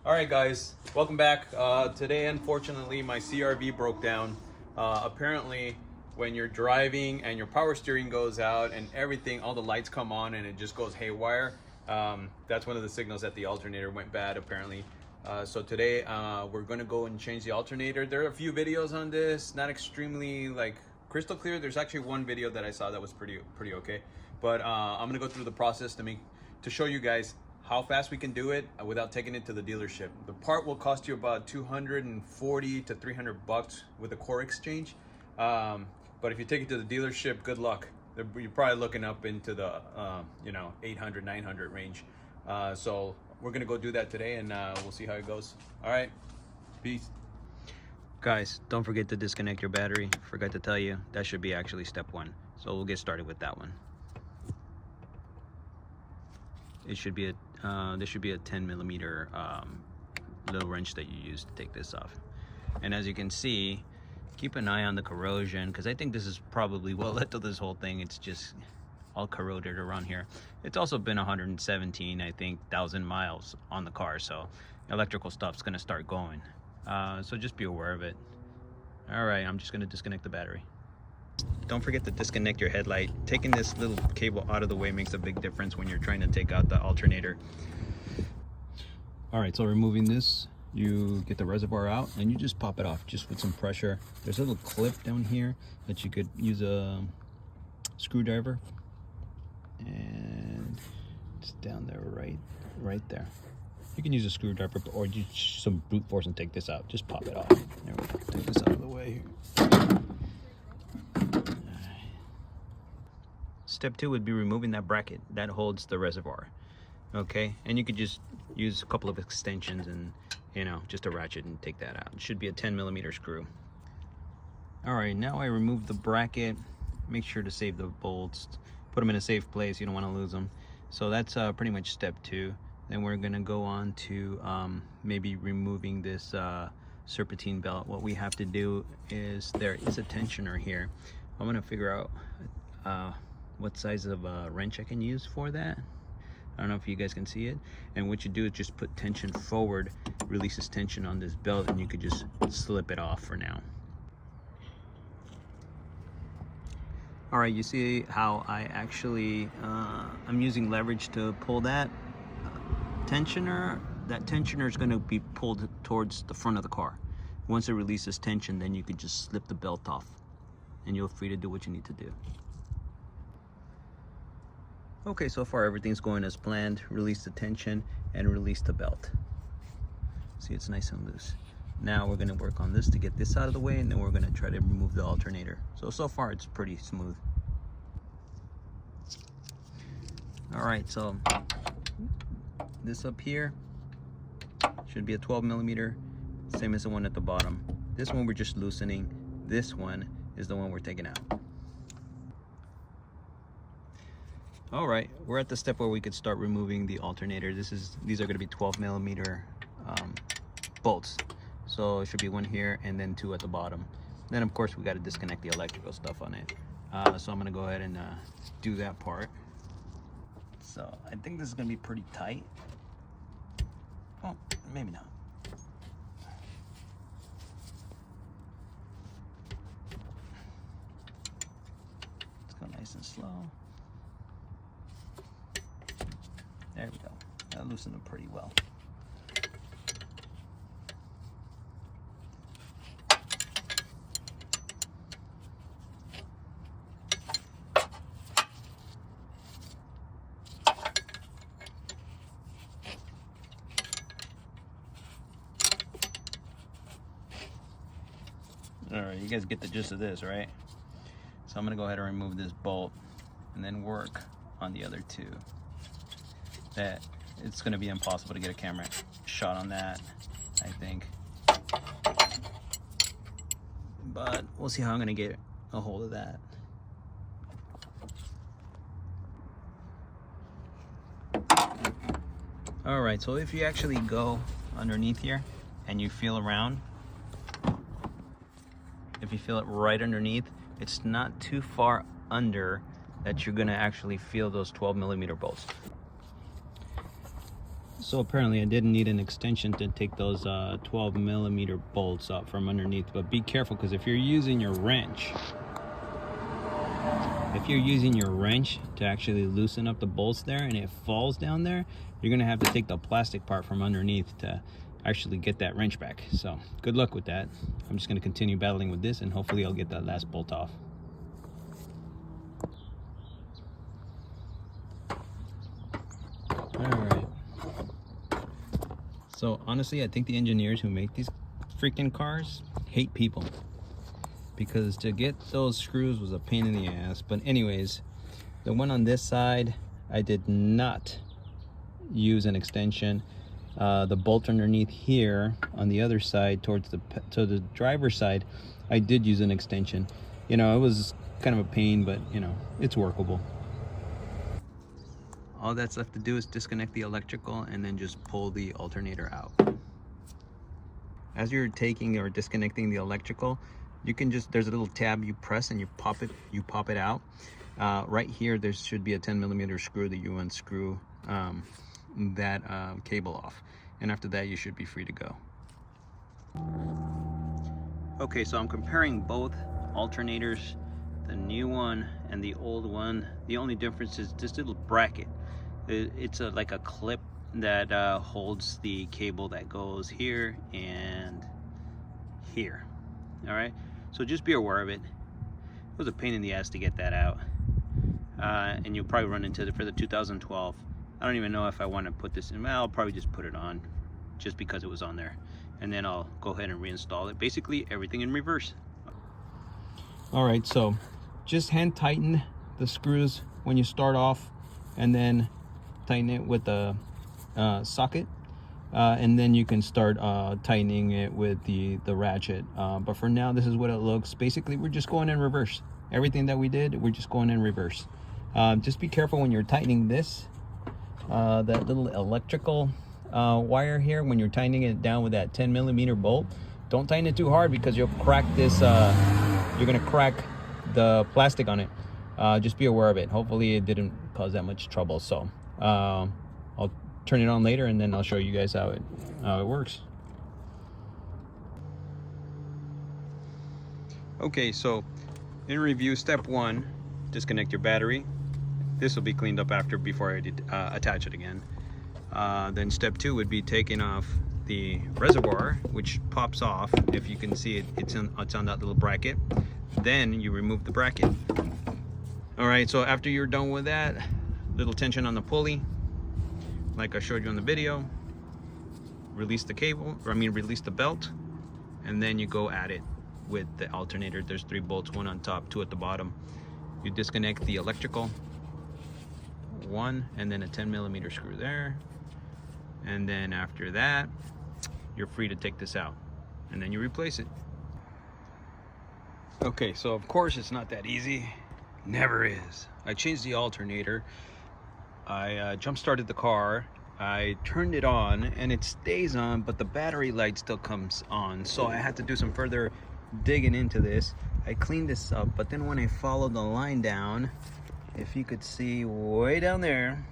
Alright guys, welcome back. Today unfortunately my CRV broke down. Apparently when you're driving and your power steering goes out and everything, all the lights come on and it just goes haywire. That's one of the signals that the alternator went bad apparently. So today we're going to go and change the alternator. There are a few videos on this, not extremely like crystal clear. There's actually one video that I saw that was pretty okay. But I'm going to go through the process to show you guys how fast we can do it without taking it to the dealership. The part will cost you about $240 to $300 with a core exchange. But if you take it to the dealership, good luck. You're probably looking up into the 800, 900 range. So we're gonna go do that today and we'll see how it goes. All right, peace. Guys, don't forget to disconnect your battery. Forgot to tell you, that should be actually step one. So we'll get started with that one. It should be this should be a 10 millimeter little wrench that you use to take this off. And as you can see, keep an eye on the corrosion, because I think this is probably well lit to this whole thing. It's just all corroded around here. It's also been 117, I think, 1,000 miles on the car, so electrical stuff's gonna start going. So just be aware of it. All right, I'm just gonna disconnect the battery. Don't forget to disconnect your headlight. Taking this little cable out of the way makes a big difference when you're trying to take out the alternator. All right, so removing this, you get the reservoir out and you just pop it off just with some pressure. There's a little clip down here that you could use a screwdriver, and it's down there, right there. You can use a screwdriver or use some brute force and take this out. Just pop it off. There we go. Take this out of the way here. Step 2 would be removing that bracket that holds the reservoir. Okay, and you could just use a couple of extensions and just a ratchet and take that out. It should be a 10 millimeter screw. All right, now I remove the bracket. Make sure to save the bolts, put them in a safe place. You don't want to lose them. So that's pretty much step 2. Then we're gonna go on to maybe removing this serpentine belt. What we have to do is, there is a tensioner here. I'm gonna figure out what size of wrench I can use for that. I don't know if you guys can see it. And what you do is just put tension forward, releases tension on this belt, and you could just slip it off for now. All right, you see how I actually, I'm using leverage to pull that tensioner. That tensioner is gonna be pulled towards the front of the car. Once it releases tension, then you could just slip the belt off and you're free to do what you need to do. Okay, so far everything's going as planned. Release the tension and release the belt. See, it's nice and loose. Now we're gonna work on this to get this out of the way, and then we're gonna try to remove the alternator. So far it's pretty smooth. All right, so this up here should be a 12 millimeter, same as the one at the bottom. This one we're just loosening. This one is the one we're taking out. All right, we're at the step where we could start removing the alternator. These are going to be 12 millimeter bolts. So it should be one here and then 2 at the bottom. Then of course we got to disconnect the electrical stuff on it. So I'm going to go ahead and do that part. So I think this is going to be pretty tight. Oh, maybe not. Let's go nice and slow. There we go. That loosened them pretty well. All right, you guys get the gist of this, right? So I'm gonna go ahead and remove this bolt and then work on the other 2. That it's going to be impossible to get a camera shot on that, I think, but we'll see how I'm going to get a hold of that. All right, so if you actually go underneath here and you feel around, if you feel it right underneath, it's not too far under that you're going to actually feel those 12 millimeter bolts. So apparently I didn't need an extension to take those 12mm bolts out from underneath, but be careful, because if you're using your wrench to actually loosen up the bolts there and it falls down there, you're gonna have to take the plastic part from underneath to actually get that wrench back. So good luck with that. I'm just gonna continue battling with this, and hopefully I'll get that last bolt off. All right. So honestly, I think the engineers who make these freaking cars hate people, because to get those screws was a pain in the ass. But anyways, the one on this side, I did not use an extension. The bolt underneath here on the other side towards the driver's side, I did use an extension. You know, it was kind of a pain, but you know, it's workable. All that's left to do is disconnect the electrical and then just pull the alternator out. As you're taking or disconnecting the electrical, you can just, there's a little tab you press and you pop it out. Right here there should be a 10mm screw that you unscrew that cable off, and after that you should be free to go. Okay, so I'm comparing both alternators, the new one and the old one. The only difference is this little bracket. It's like a clip that holds the cable that goes here and here. All right, so just be aware of it. It was a pain in the ass to get that out, and you'll probably run into it for the 2012. I don't even know if I want to put this in. Well, I'll probably just put it on just because it was on there, and then I'll go ahead and reinstall it. Basically everything in reverse. All right, so just hand tighten the screws when you start off, and then tighten it with the socket, and then you can start tightening it with the ratchet. But for now, this is what it looks. Basically, we're just going in reverse. Everything that we did, we're just going in reverse. Just be careful when you're tightening this, that little electrical wire here, when you're tightening it down with that 10mm bolt. Don't tighten it too hard, because you'll crack this, you're gonna crack the plastic on it. Just be aware of it. Hopefully it didn't cause that much trouble. So I'll turn it on later, and then I'll show you guys how it works. Okay, so in review, step 1, disconnect your battery. This will be cleaned up before I attach it again. Then step 2 would be taking off the reservoir, which pops off. If you can see it, it's on that little bracket. Then you remove the bracket. All right, so after you're done with that, little tension on the pulley, like I showed you on the video. Release the cable, or release the belt, and then you go at it with the alternator. There's 3 bolts, 1 on top, 2 at the bottom. You disconnect the electrical, 1, and then a 10mm screw there. And then after that, you're free to take this out, and then you replace it. Okay, so of course it's not that easy. Never is. I changed the alternator. I jump-started the car. I turned it on, and it stays on, but the battery light still comes on. So I had to do some further digging into this. I cleaned this up, but then when I followed the line down, if you could see way down there,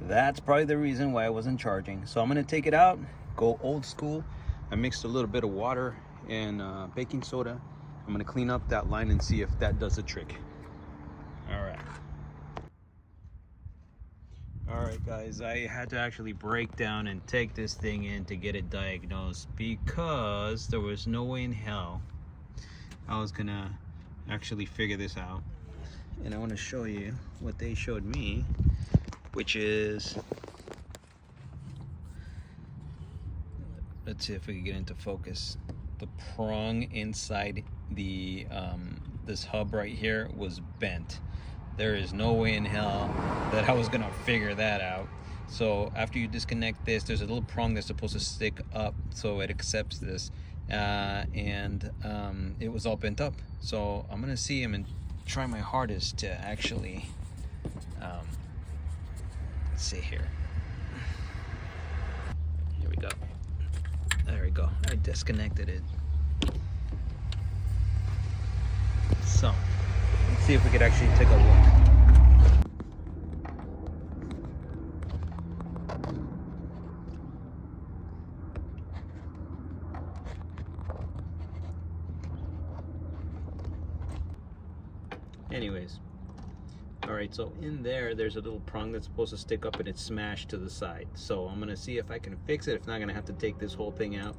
that's probably the reason why I wasn't charging. So I'm gonna take it out, go old school. I mixed a little bit of water and baking soda. I'm gonna clean up that line and see if that does the trick. All right guys, I had to actually break down and take this thing in to get it diagnosed, because there was no way in hell I was gonna actually figure this out. And I want to show you what they showed me, which is, let's see if we can get into focus. The prong inside the this hub right here was bent. There is no way in hell that I was gonna figure that out. So after you disconnect this, there's a little prong that's supposed to stick up so it accepts this, and it was all bent up. So I'm gonna see him and try my hardest to actually let's see here. Here we go. There we go. I disconnected it. So let's see if we could actually take a look. Anyways, all right, so in there's a little prong that's supposed to stick up and it's smashed to the side. So I'm gonna see if I can fix it. If not, I'm gonna have to take this whole thing out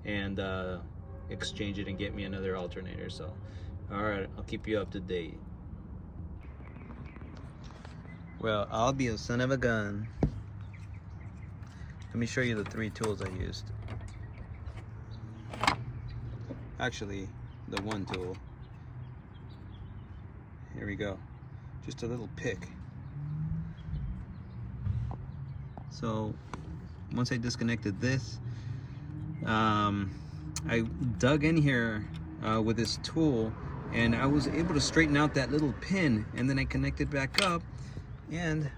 and exchange it and get me another alternator. So all right, I'll keep you up to date. Well, I'll be a son of a gun. Let me show you the 3 tools I used. Actually, the 1 tool. Here we go. Just a little pick. So once I disconnected this, I dug in here with this tool, and I was able to straighten out that little pin, and then I connected back up, and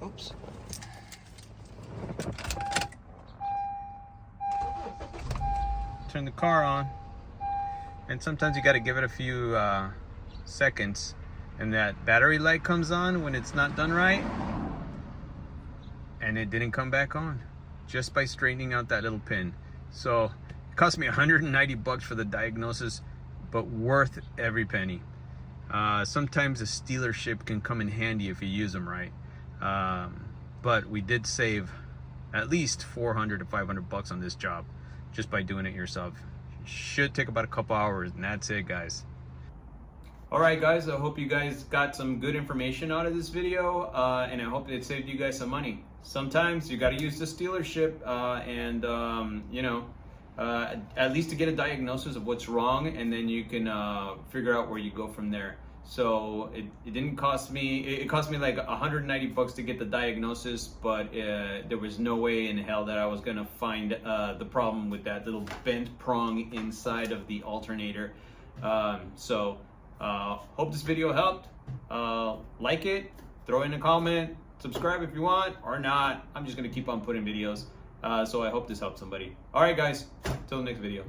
oops. Turn the car on, and sometimes you got to give it a few seconds, and that battery light comes on when it's not done right, and it didn't come back on just by straightening out that little pin. So it cost me 190 bucks for the diagnosis, but worth every penny. Sometimes a dealership can come in handy if you use them right, but we did save at least 400 to 500 bucks on this job just by doing it yourself. Should take about a couple hours, and that's it, guys. All right, guys, I hope you guys got some good information out of this video, and I hope it saved you guys some money. Sometimes you got to use this dealership, you know, at least to get a diagnosis of what's wrong, and then you can figure out where you go from there. So it didn't cost me, it cost me like 190 bucks to get the diagnosis, but there was no way in hell that I was gonna find the problem with that little bent prong inside of the alternator. Hope this video helped. Like it, throw in a comment, subscribe if you want, or not. I'm just gonna keep on putting videos. So I hope this helped somebody. All right, guys, till the next video.